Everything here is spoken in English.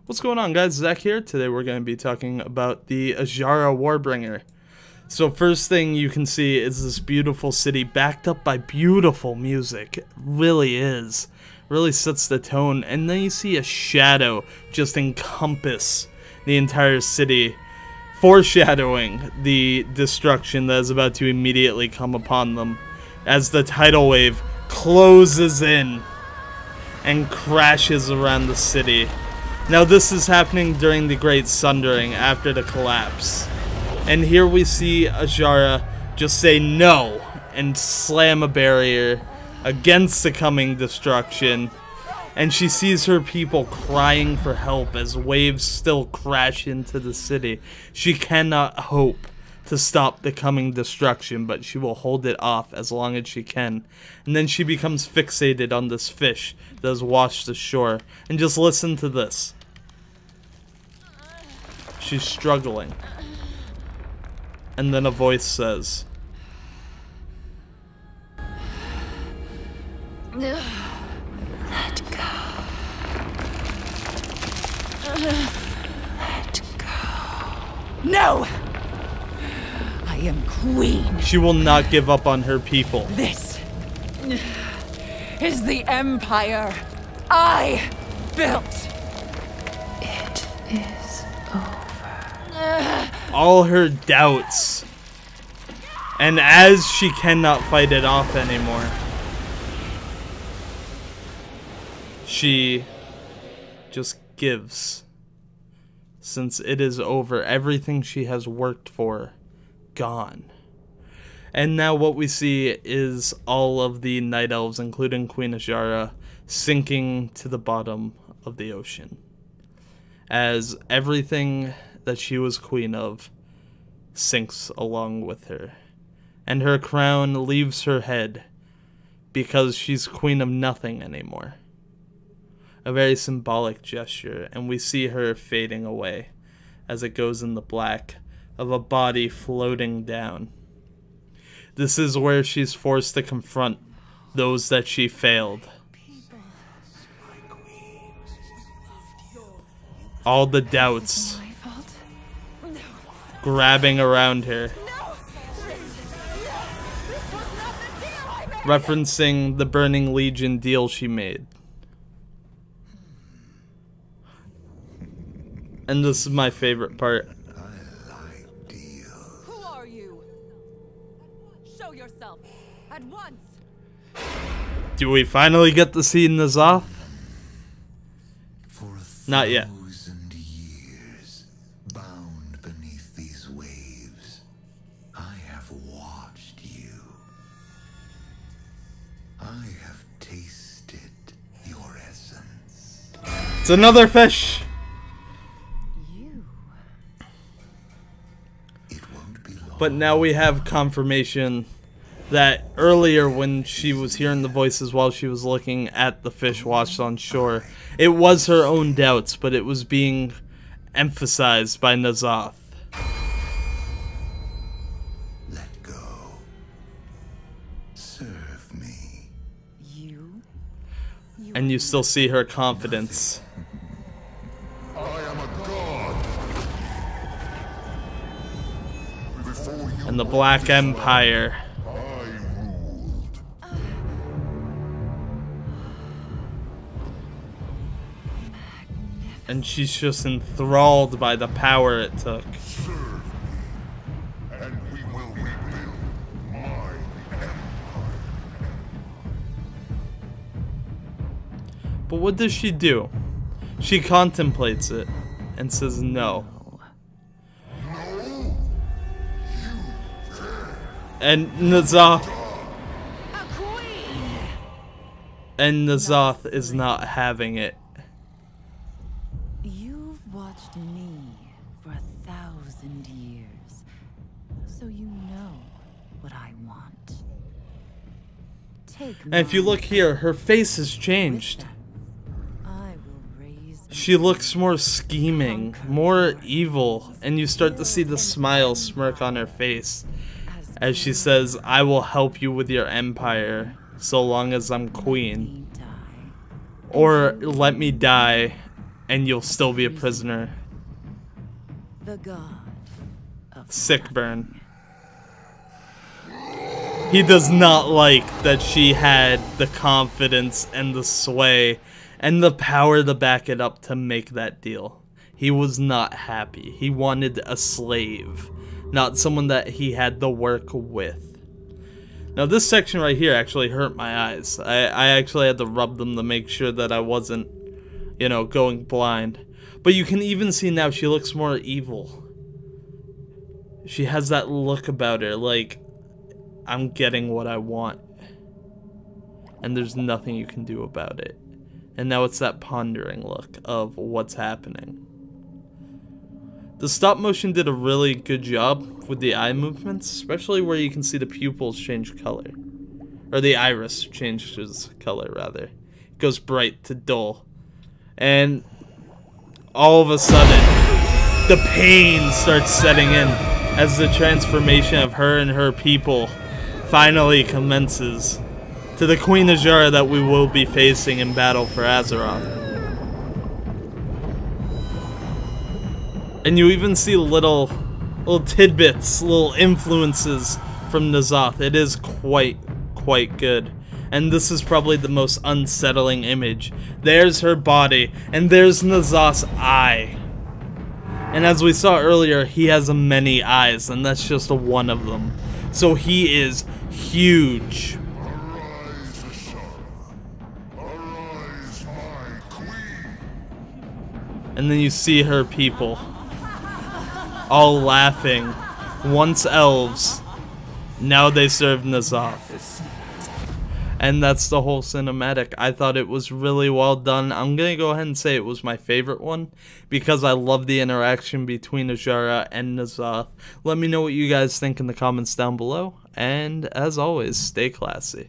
What's going on, guys? Zach here. Today we're going to be talking about the Azshara Warbringer. So first thing you can see is this beautiful city backed up by beautiful music. It really is. Really sets the tone. And then you see a shadow just encompass the entire city, foreshadowing the destruction that is about to immediately come upon them as the tidal wave closes in and crashes around the city. Now this is happening during the Great Sundering after the collapse. And here we see Azshara just say no and slam a barrier against the coming destruction. And she sees her people crying for help as waves still crash into the city. She cannot hope to stop the coming destruction, but she will hold it off as long as she can. And then she becomes fixated on this fish that has washed ashore. And just listen to this. She's struggling. And then a voice says, "Let go. Let go. No! I am queen. she will not give up on her people. This is the empire I built. It is over. All her doubts. And as she cannot fight it off anymore, she just gives. Since it is over, everything she has worked for, gone. And now what we see is all of the night elves, including Queen Azshara, sinking to the bottom of the ocean, as everything that she was queen of sinks along with her, and her crown leaves her head because she's queen of nothing anymore. A very symbolic gesture, and we see her fading away as it goes in the black of a body floating down. This is where she's forced to confront those that she failed. All the doubts grabbing around her, referencing the Burning Legion deal she made. And this is my favorite part. Who are you? Show yourself at once. Do we finally get to see N'Zoth? Not yet. Years, bound beneath these waves, I have watched you. I have tasted your essence. It's another fish. But now we have confirmation that earlier when she was hearing the voices while she was looking at the fish washed on shore, it was her own doubts, but it was being emphasized by N'Zoth. Let go. Serve me. And you still see her confidence. I am a god. And the Black Empire. I ruled. And she's just enthralled by the power it took. Serve me, and we will rebuild my empire. But what does she do? She contemplates it and says no. And N'Zoth is not having it. You've watched me for 1,000 years, so you know what I want. Take And if you look here, her face has changed. I will raise. She looks more scheming, more evil, and you start to see the smile smirk on her face as she says, "I will help you with your empire so long as I'm queen. Or let me die and you'll still be a prisoner. The god of Sick burn. He does not like that she had the confidence and the sway and the power to back it up to make that deal. He was not happy. He wanted a slave, not someone that he had to work with. Now this section right here actually hurt my eyes. I actually had to rub them to make sure that I wasn't, you know, going blind. But you can even see now she looks more evil. She has that look about her, like, I'm getting what I want. And there's nothing you can do about it. And now it's that pondering look of what's happening. The stop motion did a really good job with the eye movements, especially where you can see the pupils change color. Or the iris changes color, rather. It goes bright to dull. And all of a sudden, the pain starts setting in as the transformation of her and her people finally commences to the Queen Azshara that we will be facing in battle for Azeroth. And you even see little tidbits, little influences from N'Zoth. It is quite good. And this is probably the most unsettling image. There's her body, and there's N'Zoth's eye. And as we saw earlier, he has many eyes, and that's just one of them. So he is huge. Arise, Azshara. Arise, my queen. And then you see her people all laughing. Once elves, now they serve N'Zoth. And that's the whole cinematic. I thought it was really well done. I'm going to go ahead and say it was my favorite one because I love the interaction between Azshara and N'Zoth. Let me know what you guys think in the comments down below. And as always, stay classy.